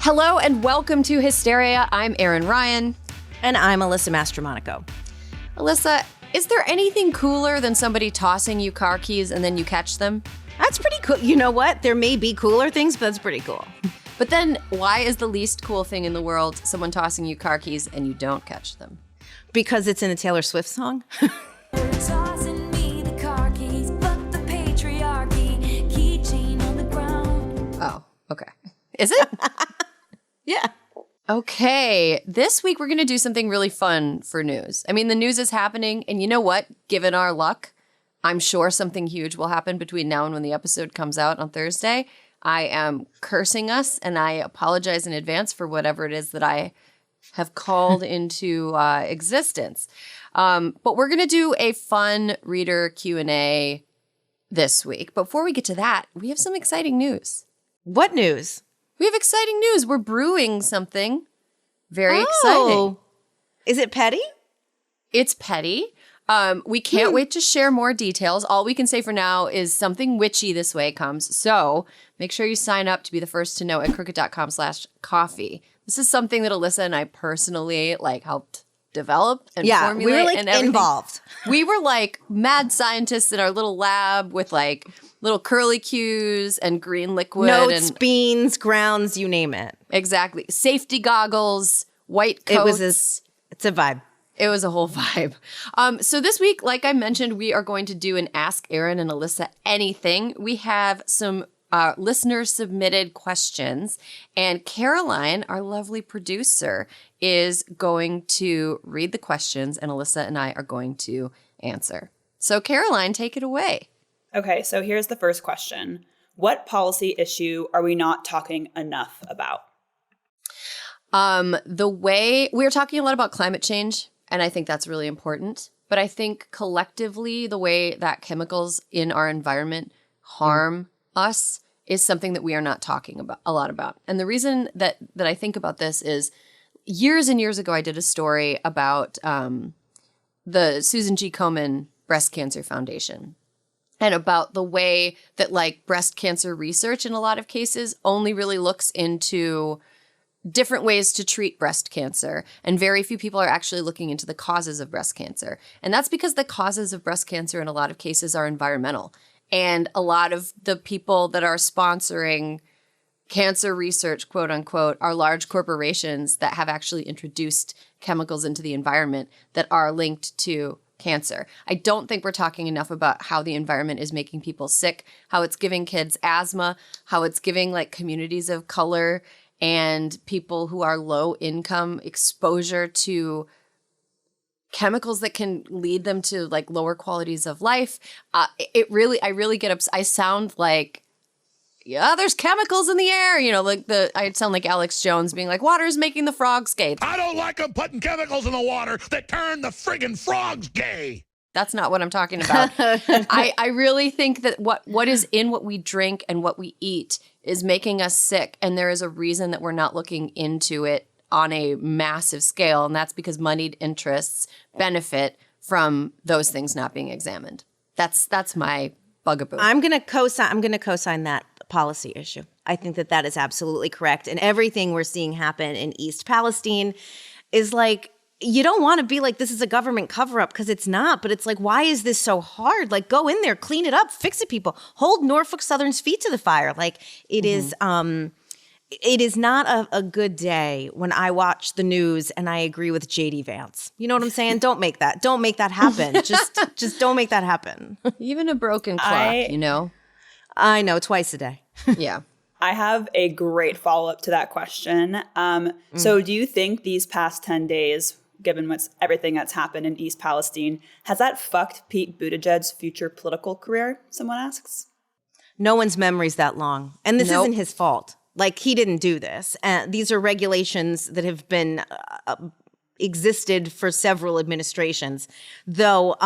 Hello and welcome to Hysteria. I'm Erin Ryan. And I'm Alyssa Mastromonaco. Alyssa, is there anything cooler than somebody tossing you car keys and then you catch them? That's pretty cool. You know what? There may be cooler things, but that's pretty cool. But then why is the least cool thing in the world someone tossing you car keys and you don't catch them? Because it's in a Taylor Swift song. Tossing me the car keys, but the patriarchy, keychain on the ground. Oh, okay. Is it? Yeah. Okay, this week we're going to do something really fun for news. I mean, the news is happening, and you know what? Given our luck, I'm sure something huge will happen between now and when the episode comes out on Thursday. I am cursing us, and I apologize in advance for whatever it is that I have called into existence. But we're going to do a fun reader Q&A this week. Before we get to that, we have some exciting news. What news? We have exciting news. We're brewing something very exciting. Is it petty? It's petty. We can't wait to share more details. All we can say for now is something witchy this way comes. So make sure you sign up to be the first to know at crooked.com/coffee. This is something that Alyssa and I personally helped develop and formulate. We were and everything. involved. We were like mad scientists in our little lab with little curlicues and green liquid. Notes, and beans, grounds, you name it. Exactly. Safety goggles, white coats. It's a vibe. It was a whole vibe. So this week, like I mentioned, we are going to do an Ask Erin and Alyssa Anything. We have some listener-submitted questions, and Caroline, our lovely producer, is going to read the questions, and Alyssa and I are going to answer. So Caroline, take it away. Okay, so here's the first question. What policy issue are we not talking enough about? The way we're talking a lot about climate change, and I think that's really important. But I think collectively, the way that chemicals in our environment harm us is something that we are not talking about a lot about. And the reason that I think about this is years and years ago, I did a story about the Susan G. Komen Breast Cancer Foundation. And about the way that breast cancer research in a lot of cases only really looks into different ways to treat breast cancer. And very few people are actually looking into the causes of breast cancer. And that's because the causes of breast cancer in a lot of cases are environmental. And a lot of the people that are sponsoring cancer research, quote unquote, are large corporations that have actually introduced chemicals into the environment that are linked to cancer. I don't think we're talking enough about how the environment is making people sick, how it's giving kids asthma, how it's giving communities of color and people who are low income exposure to chemicals that can lead them to lower qualities of life. I really get upset. I sound there's chemicals in the air. I sound like Alex Jones being water's making the frogs gay. I don't like them putting chemicals in the water that turn the friggin' frogs gay. That's not what I'm talking about. I really think that what is in what we drink and what we eat is making us sick. And there is a reason that we're not looking into it on a massive scale. And that's because moneyed interests benefit from those things not being examined. That's my bugaboo. I'm going to co-sign that policy issue. I think that is absolutely correct. And everything we're seeing happen in East Palestine is you don't want to be this is a government cover-up because it's not, but it's why is this so hard? Go in there, clean it up, fix it, people. Hold Norfolk Southern's feet to the fire. It is not a good day when I watch the news and I agree with JD Vance. You know what I'm saying? Don't make that happen. Just don't make that happen. Even a broken clock, I know, twice a day. Yeah. I have a great follow-up to that question. So do you think these past 10 days, given everything that's happened in East Palestine, has that fucked Pete Buttigieg's future political career? Someone asks. No one's memory's that long. And this isn't his fault. He didn't do this. These are regulations that have been existed for several administrations. Though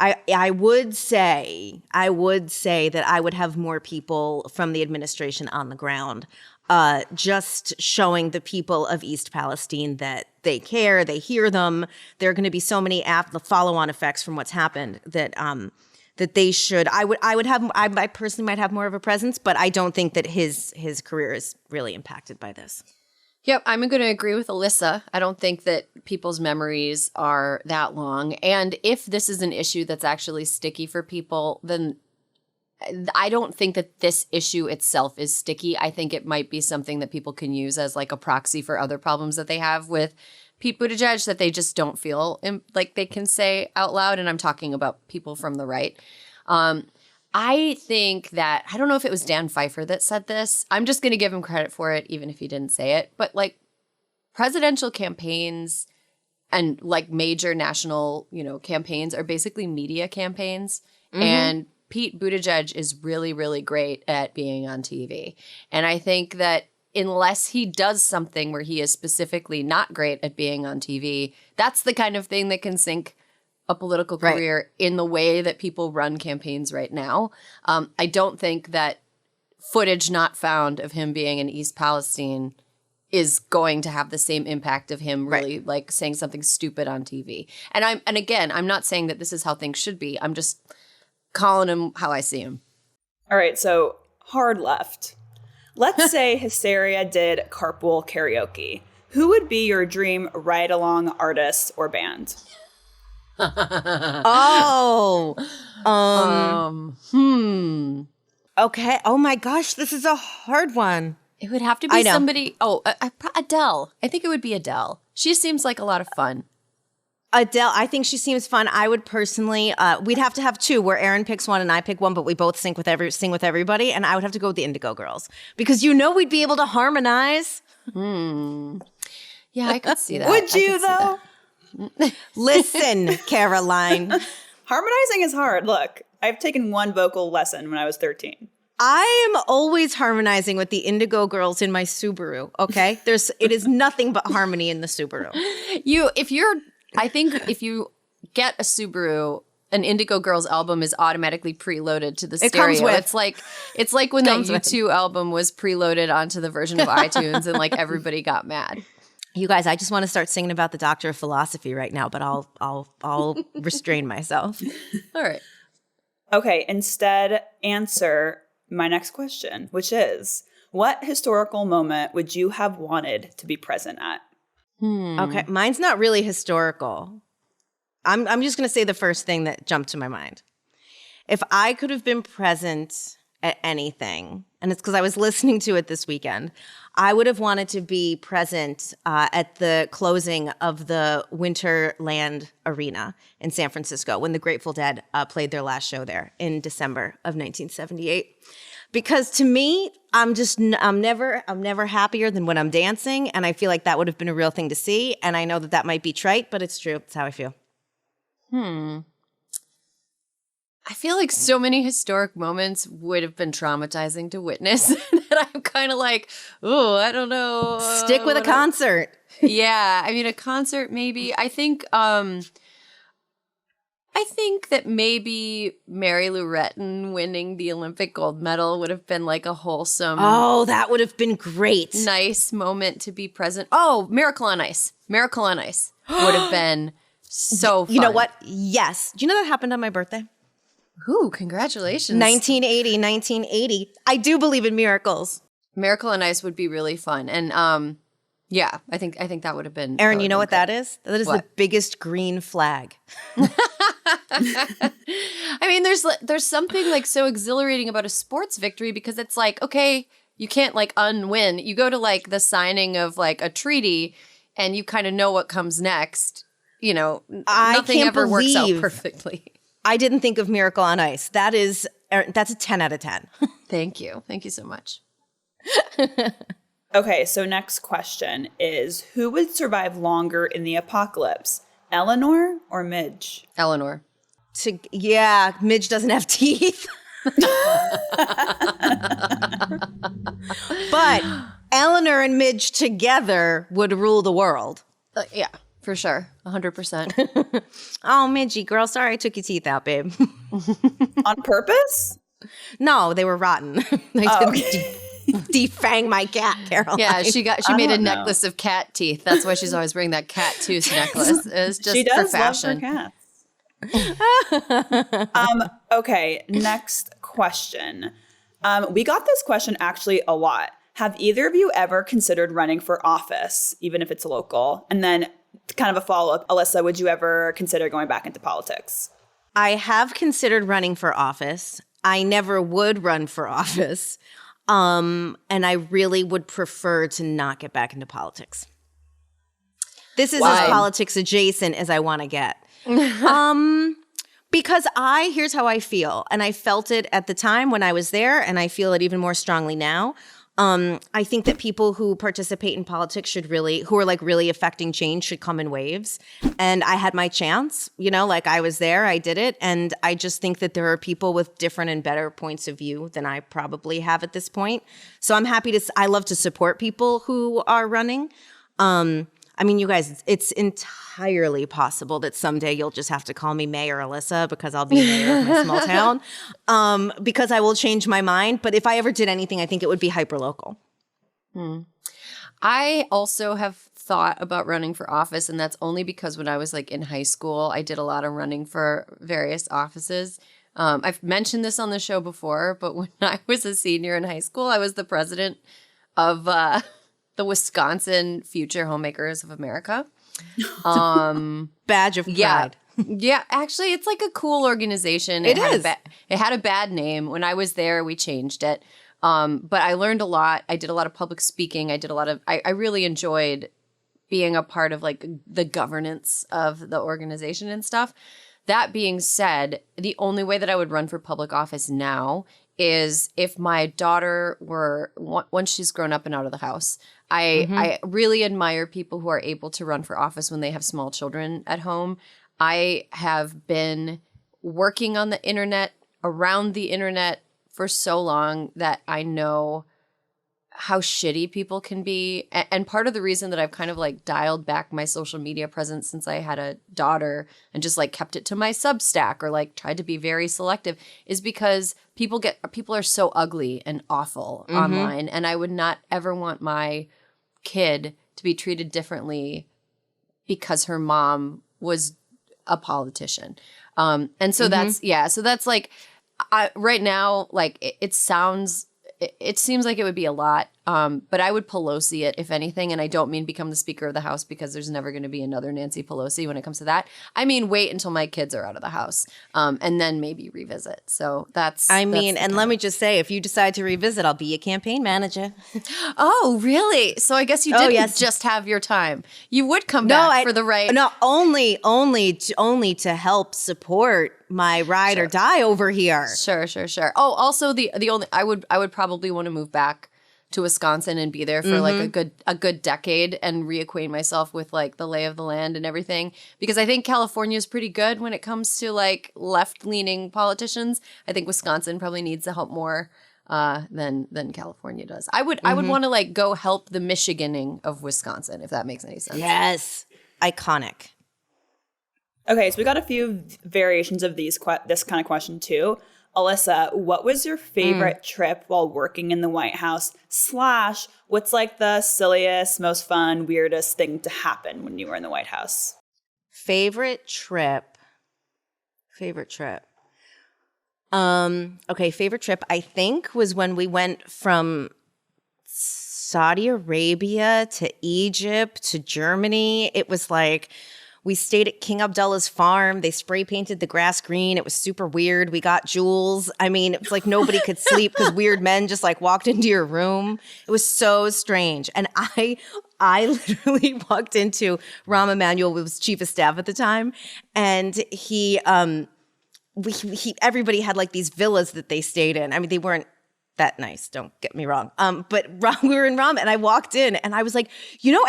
I would say that I would have more people from the administration on the ground, just showing the people of East Palestine that they care, they hear them. There are going to be so many the follow-on effects from what's happened that that they should. I personally might have more of a presence, but I don't think that his career is really impacted by this. Yep, I'm going to agree with Alyssa. I don't think that people's memories are that long. And if this is an issue that's actually sticky for people, then I don't think that this issue itself is sticky. I think it might be something that people can use as like a proxy for other problems that they have with Pete Buttigieg that they just don't feel like they can say out loud. And I'm talking about people from the right. I think that, I don't know if it was Dan Pfeiffer that said this. I'm just going to give him credit for it, even if he didn't say it. But like presidential campaigns and like major national, campaigns are basically media campaigns. Mm-hmm. And Pete Buttigieg is really, really great at being on TV. And I think that unless he does something where he is specifically not great at being on TV, that's the kind of thing that can sink a political career in the way that people run campaigns right now. I don't think that footage not found of him being in East Palestine is going to have the same impact of him really like saying something stupid on TV. And again, I'm not saying that this is how things should be. I'm just calling him how I see him. All right, so hard left. Let's say Hysteria did carpool karaoke. Who would be your dream ride-along artist or band? Okay. Oh my gosh, this is a hard one. It would have to be somebody. Adele. I think it would be Adele. She seems like a lot of fun. Adele, I think she seems fun. I would personally, we'd have to have two where Erin picks one and I pick one, but we both sing with everybody. And I would have to go with the Indigo Girls because we'd be able to harmonize. Yeah, I could see that. Would you though? Listen, Caroline. Harmonizing is hard. Look, I've taken one vocal lesson when I was 13. I am always harmonizing with the Indigo Girls in my Subaru, okay? It is nothing but harmony in the Subaru. I think if you get a Subaru, an Indigo Girls album is automatically preloaded to the stereo. Comes with. It's like when that U2 album was preloaded onto the version of iTunes and like everybody got mad. You guys, I just want to start singing about the Doctor of Philosophy right now, but I'll restrain myself. All right. Okay, instead answer my next question, which is, what historical moment would you have wanted to be present at? Okay, mine's not really historical. I'm just going to say the first thing that jumped to my mind. If I could have been present at anything, and it's because I was listening to it this weekend, I would have wanted to be present at the closing of the Winterland Arena in San Francisco when the Grateful Dead played their last show there in December of 1978. Because to me, I'm never happier than when I'm dancing, and I feel like that would have been a real thing to see. And I know that might be trite, but it's true. It's how I feel. I feel like so many historic moments would have been traumatizing to witness that I'm kind of like, oh, I don't know. Stick with a concert. Yeah, I mean, a concert maybe. I think that maybe Mary Lou Retton winning the Olympic gold medal would have been like a wholesome. Oh, that would have been great. Nice moment to be present. Oh, Miracle on Ice. Miracle on Ice would have been so fun. You know what? Yes. Do you know that happened on my birthday? Ooh, congratulations. 1980. I do believe in miracles. Miracle on Ice would be really fun. And yeah, I think that would have been. Erin, you know what that is? That is the biggest green flag. I mean, there's something like so exhilarating about a sports victory because it's like, okay, you can't like unwin. You go to like the signing of like a treaty and you kind of know what comes next. You know, nothing ever works out perfectly. I didn't think of Miracle on Ice. That's a 10 out of 10. Thank you. Thank you so much. Okay, so next question is, who would survive longer in the apocalypse, Eleanor or Midge? Eleanor. Yeah, Midge doesn't have teeth. But Eleanor and Midge together would rule the world. Yeah, for sure. 100%. Oh, Midgey, girl, sorry I took your teeth out, babe. On purpose? No, they were rotten. I didn't defang my cat, Carol. Yeah, she made a necklace of cat teeth. That's why she's always wearing that cat tooth necklace. It's just she does for fashion. Love her cats. Okay, next question. We got this question actually a lot. Have either of you ever considered running for office, even if it's local? And then kind of a follow-up, Alyssa, would you ever consider going back into politics? I have considered running for office. I never would run for office. And I really would prefer to not get back into politics. This is as politics adjacent as I want to get. Because here's how I feel. And I felt it at the time when I was there, and I feel it even more strongly now. I think that people who participate in politics who are like really affecting change should come in waves. And I had my chance, like I was there, I did it. And I just think that there are people with different and better points of view than I probably have at this point. So I'm happy I love to support people who are running. I mean, you guys, it's entirely possible that someday you'll just have to call me Mayor Alyssa because I'll be mayor of my small town, because I will change my mind. But if I ever did anything, I think it would be hyperlocal. I also have thought about running for office, and that's only because when I was like in high school, I did a lot of running for various offices. I've mentioned this on the show before, but when I was a senior in high school, I was the president of the Wisconsin Future Homemakers of America. Badge of pride. Yeah, actually, it's like a cool organization. It is. It had a bad name. When I was there, we changed it. But I learned a lot. I did a lot of public speaking. I really enjoyed being a part of like the governance of the organization and stuff. That being said, the only way that I would run for public office now is if my daughter once she's grown up and out of the house. I really admire people who are able to run for office when they have small children at home. I have been working on the internet, around the internet for so long that I know how shitty people can be. And part of the reason that I've kind of like dialed back my social media presence since I had a daughter and just like kept it to my Substack or like tried to be very selective is because people are so ugly and awful online. And I would not ever want my kid to be treated differently because her mom was a politician. And so that's like, right now, like it seems like it would be a lot, but I would Pelosi it, if anything. And I don't mean become the Speaker of the House because there's never going to be another Nancy Pelosi when it comes to that. I mean, wait until my kids are out of the house and then maybe revisit. So let me just say, if you decide to revisit, I'll be your campaign manager. Oh, really? So I guess you didn't just have your time. You would come back for the right. No, only to help support my ride or die over here. Sure. Oh, also the only I would probably want to move back to Wisconsin and be there for like a good decade and reacquaint myself with like the lay of the land and everything, because I think California is pretty good when it comes to like left-leaning politicians. I think Wisconsin probably needs the help more than California does. I would want to like go help the Michiganing of Wisconsin, if that makes any sense. Yes. Iconic. Okay, so we got a few variations of this kind of question too. Alyssa, what was your favorite trip while working in the White House? / what's like the silliest, most fun, weirdest thing to happen when you were in the White House? Favorite trip. Okay, favorite trip I think was when we went from Saudi Arabia to Egypt to Germany. It was like we stayed at King Abdullah's farm. They spray painted the grass green. It was super weird. We got jewels. I mean, it was like nobody could sleep because weird men just like walked into your room. It was so strange. And I literally walked into Rahm Emanuel, who was chief of staff at the time, and everybody had like these villas that they stayed in. I mean, they weren't that nice, don't get me wrong. But we were in Rahm, and I walked in, and I was like,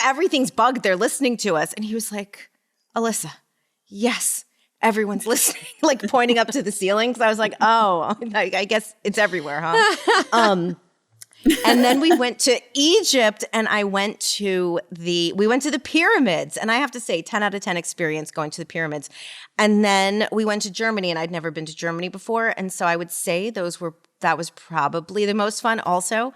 everything's bugged. They're listening to us. And he was like, Alyssa, yes, everyone's listening, like pointing up to the ceiling. Because I was like, oh, I guess it's everywhere, huh? And then we went to Egypt, and we went to the pyramids. And I have to say, 10 out of 10 experience going to the pyramids. And then we went to Germany, and I'd never been to Germany before. And so I would say that was probably the most fun also.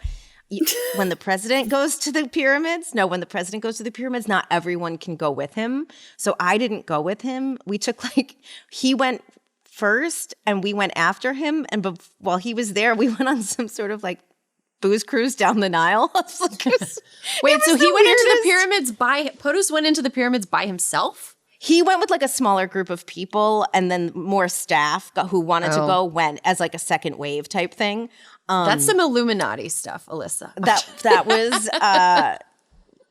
when the president goes to the pyramids, not everyone can go with him. So I didn't go with him. We took he went first and we went after him. And while he was there, we went on some sort of booze cruise down the Nile. Wait, so he went into the pyramids POTUS went into the pyramids by himself? He went with a smaller group of people, and then more staff who wanted to go went as a second wave type thing. That's some Illuminati stuff, Alyssa. That was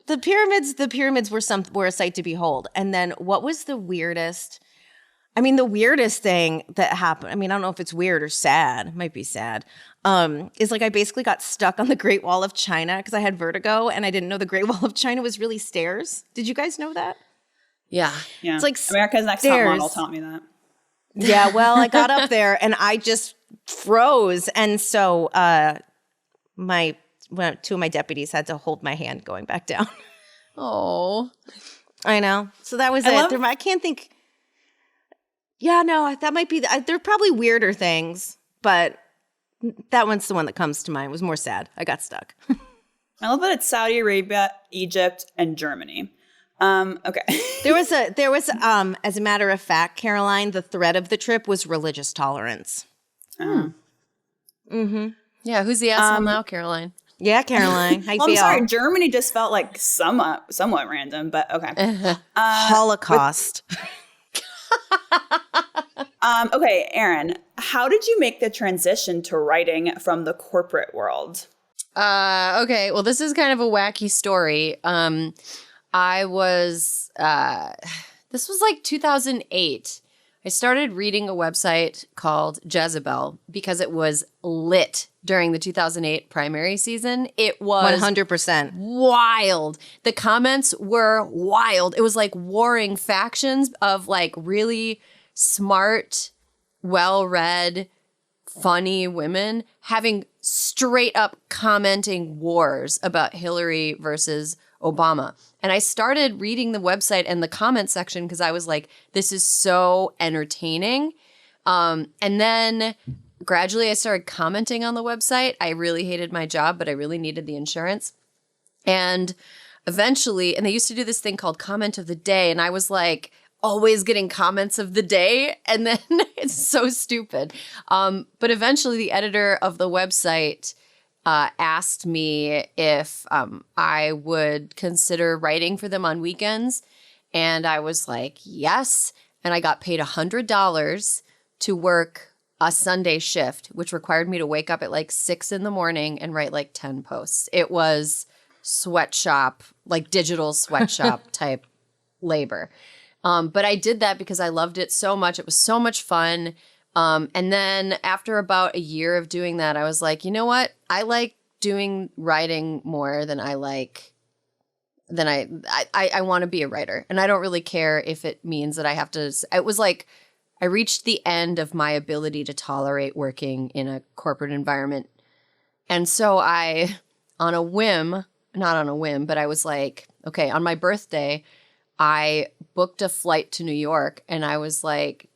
the pyramids. The pyramids were a sight to behold. And then what was the weirdest? I mean, the weirdest thing that happened. I mean, I don't know if it's weird or sad. It might be sad. Is I basically got stuck on the Great Wall of China because I had vertigo and I didn't know the Great Wall of China was really stairs. Did you guys know that? Yeah. It's America's Next Top Model taught me that. Yeah, well, I got up there and I just froze. And so two of my deputies had to hold my hand going back down. Oh. I know. So that was it. I can't think. Yeah, no, that might be. There are probably weirder things, but that one's the one that comes to mind. It was more sad. I got stuck. I love that it's Saudi Arabia, Egypt, and Germany. Okay. There was as a matter of fact, Caroline, the thread of the trip was religious tolerance. Oh. Mm-hmm. Yeah, who's the asshole now, Caroline? Yeah, Caroline. How you feel? I'm sorry, Germany just felt somewhat random, but okay. Holocaust. Okay, Erin, how did you make the transition to writing from the corporate world? Okay, well, this is kind of a wacky story. This was 2008. I started reading a website called Jezebel because it was lit during the 2008 primary season. It was 100% wild. The comments were wild. It was warring factions of really smart, well-read, funny women having straight up commenting wars about Hillary versus Obama. And I started reading the website and the comment section because I was like, this is so entertaining. And then gradually I started commenting on the website. I really hated my job, but I really needed the insurance. And eventually, and they used to do this thing called comment of the day. And I was always getting comments of the day. And then it's so stupid. But eventually the editor of the website asked me if I would consider writing for them on weekends. And I was like, yes. And I got paid $100 to work a Sunday shift, which required me to wake up at 6 in the morning and write 10 posts. It was sweatshop, digital sweatshop type labor. But I did that because I loved it so much. It was so much fun. And then after about a year of doing that, I was like, you know what? I like doing writing more than I want to be a writer. And I don't really care if it means that I have to, it was I reached the end of my ability to tolerate working in a corporate environment. And so I, not on a whim, but I was like, okay, on my birthday, I booked a flight to New York and I was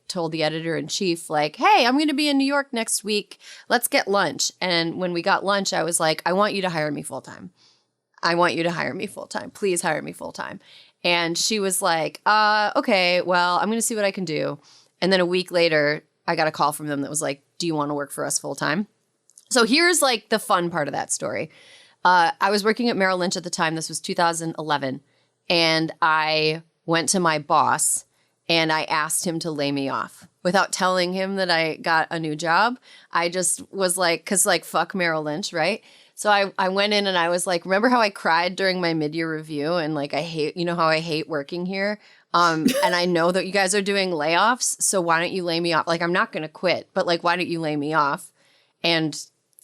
told the editor-in-chief, hey, I'm going to be in New York next week. Let's get lunch. And when we got lunch, I was like, I want you to hire me full-time. I want you to hire me full-time. Please hire me full-time. And she was like, okay, well, I'm going to see what I can do. And then a week later, I got a call from them that was like, do you want to work for us full-time? So here's the fun part of that story. I was working at Merrill Lynch at the time. This was 2011. And I went to my boss and I asked him to lay me off without telling him that I got a new job. I just was because fuck Merrill Lynch, right? So I went in and I was like, remember how I cried during my mid-year review and I hate, how I hate working here? And I know that you guys are doing layoffs, so why don't you lay me off? I'm not going to quit, but why don't you lay me off? And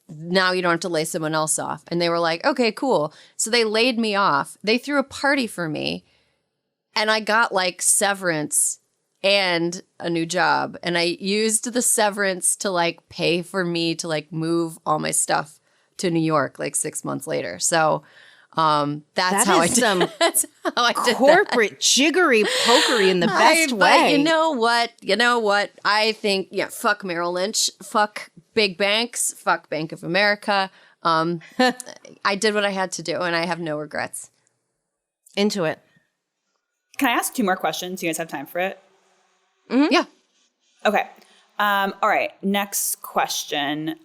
now you don't have to lay someone else off. And they were like, okay, cool. So they laid me off. They threw a party for me and I got severance and a new job. And I used the severance to pay for me to move all my stuff to New York 6 months later. So that's how I did. That's how I did corporate jiggery pokery in the best way. But you know what? I think fuck Merrill Lynch, fuck big banks, fuck Bank of America. I did what I had to do, and I have no regrets. Into it. Can I ask 2 more questions? You guys have time for it? Yeah. Okay. All right. Next question.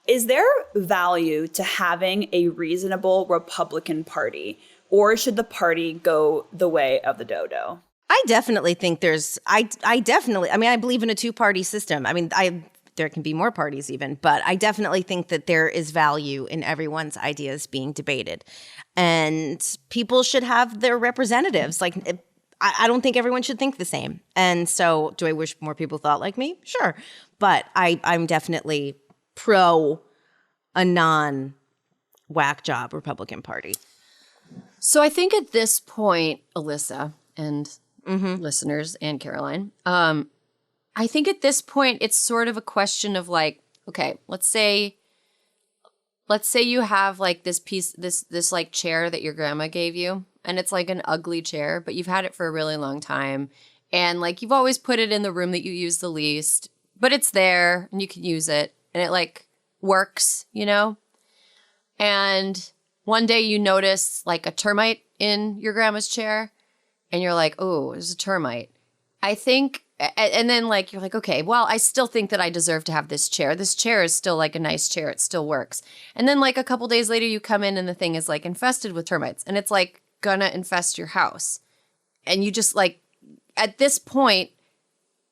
Is there value to having a reasonable Republican Party, or should the party go the way of the dodo? I definitely think there's, I believe in a 2-party system. I mean, there can be more parties even, but I definitely think that there is value in everyone's ideas being debated. And people should have their representatives. Like, I don't think everyone should think the same. And so do I wish more people thought like me? Sure. But I'm definitely pro a non-whack job Republican Party. So I think at this point, Alyssa and listeners and Caroline, I think at this point it's sort of a question of like, okay, let's say you have like this piece, this like chair that your grandma gave you, and it's like an ugly chair, but you've had it for a really long time, and like you've always put it in the room that you use the least, but it's there and you can use it, and it like works, you know? And one day you notice like a termite in your grandma's chair, and you're like, oh, there's a termite. I think, and then like, you're like, okay, well, I still think that I deserve to have this chair. This chair is still like a nice chair. It still works. And then like a couple days later, you come in and the thing is like infested with termites, and it's like gonna infest your house. And you just like, at this point,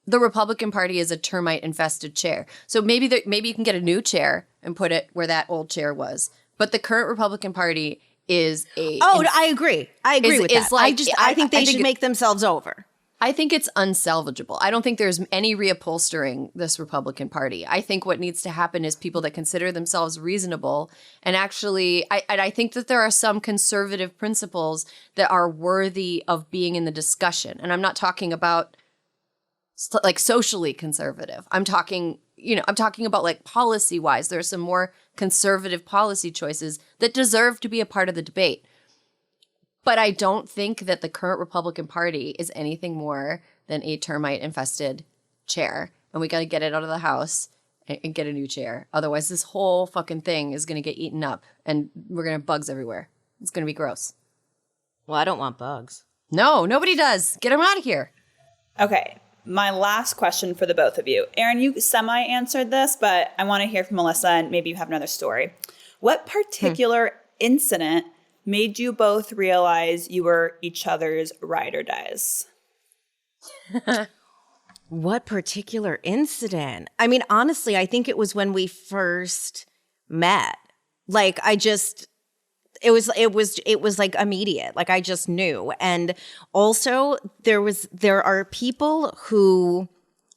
the Republican Party is a termite infested chair. So maybe you can get a new chair and put it where that old chair was. But the current Republican Party is a... I agree. I agree with that. Like, I think they should make themselves over. I think it's unsalvageable. I don't think there's any reupholstering this Republican Party. I think what needs to happen is people that consider themselves reasonable, and actually, I think that there are some conservative principles that are worthy of being in the discussion. And I'm not talking about like socially conservative. I'm talking about like policy wise. There are some more conservative policy choices that deserve to be a part of the debate. But I don't think that the current Republican Party is anything more than a termite-infested chair. And we got to get it out of the house and get a new chair. Otherwise, this whole fucking thing is going to get eaten up, and we're going to have bugs everywhere. It's going to be gross. Well, I don't want bugs. No, nobody does. Get them out of here. Okay. My last question for the both of you. Erin, you semi-answered this, but I want to hear from Alyssa, and maybe you have another story. What particular incident made you both realize you were each other's ride or dies? What particular incident? I mean, honestly, I think it was when we first met. Like, it was like immediate. Like, I just knew. And also there are people who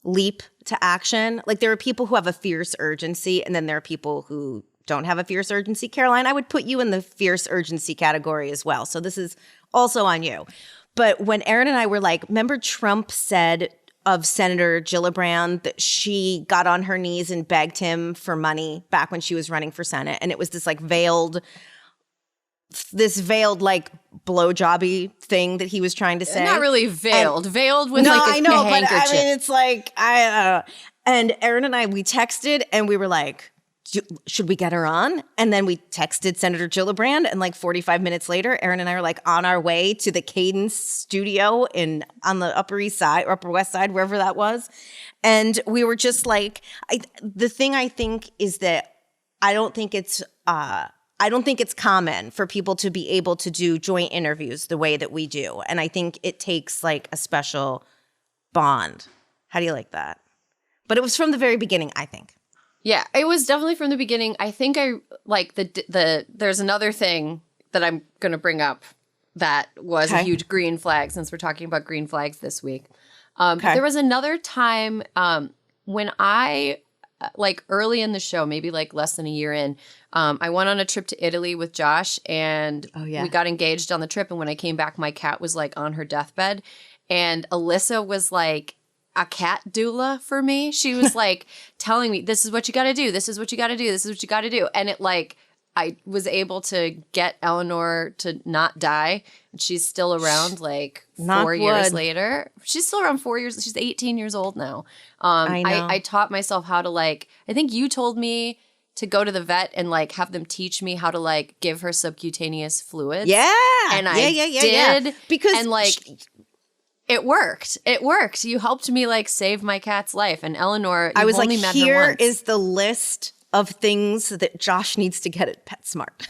leap to action. Like, there are people who have a fierce urgency, and then there are people who don't have a fierce urgency. Caroline, I would put you in the fierce urgency category as well. So this is also on you. But when Erin and I were like, remember Trump said of Senator Gillibrand that she got on her knees and begged him for money back when she was running for Senate. And it was this like veiled like blowjobby thing that he was trying to say. Not really veiled. Veiled with I know, a but handkerchief. I mean, it's like, I don't know. And Erin and I, we texted and we were like, should we get her on? And then we texted Senator Gillibrand, and like 45 minutes later, Erin and I were like on our way to the Cadence studio on the Upper East Side or Upper West Side, wherever that was. And we were just like, the thing I think is that I don't think it's common for people to be able to do joint interviews the way that we do. And I think it takes like a special bond. How do you like that? But it was from the very beginning, I think. Yeah, it was definitely from the beginning. I think I like there's another thing that I'm going to bring up that was a huge green flag, since we're talking about green flags this week. There was another time when I, like early in the show, maybe like less than a year in, I went on a trip to Italy with Josh, and we got engaged on the trip. And when I came back, my cat was like on her deathbed, and Alyssa was like a cat doula for me. She was like telling me, this is what you got to do. This is what you got to do. This is what you got to do. And it like, I was able to get Eleanor to not die. And she's still around like 4 years later. She's still around 4 years. She's 18 years old now. I know. I taught myself how to like, I think you told me to go to the vet and like have them teach me how to like give her subcutaneous fluids. Yeah. And I did. Because and like it worked. It worked. You helped me like save my cat's life. And Eleanor, I was like, only met her here once. is the list of things that Josh needs to get at PetSmart.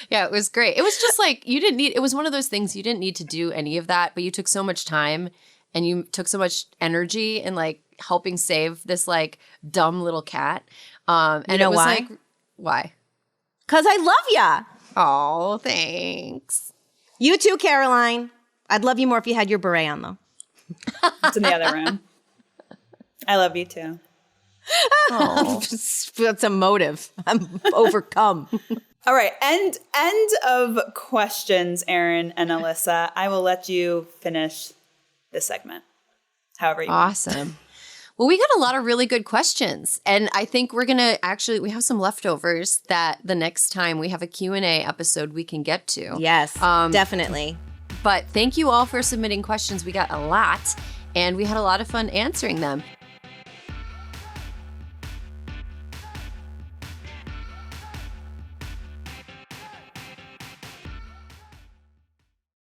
Yeah, it was great. It was just like it was one of those things you didn't need to do any of that, but you took so much time and you took so much energy in like helping save this like dumb little cat. And You know it was why? like, why? Because I love ya. Oh, thanks. You too, Caroline. I'd love you more if you had your beret on, though. It's in the other room. I love you too. That's a motive. I'm overcome. All right, end of questions, Erin and Alyssa. I will let you finish this segment. However you want. Awesome. Well, we got a lot of really good questions. And I think we're going to we have some leftovers that the next time we have a Q&A episode we can get to. Yes, definitely. But thank you all for submitting questions. We got a lot, and we had a lot of fun answering them.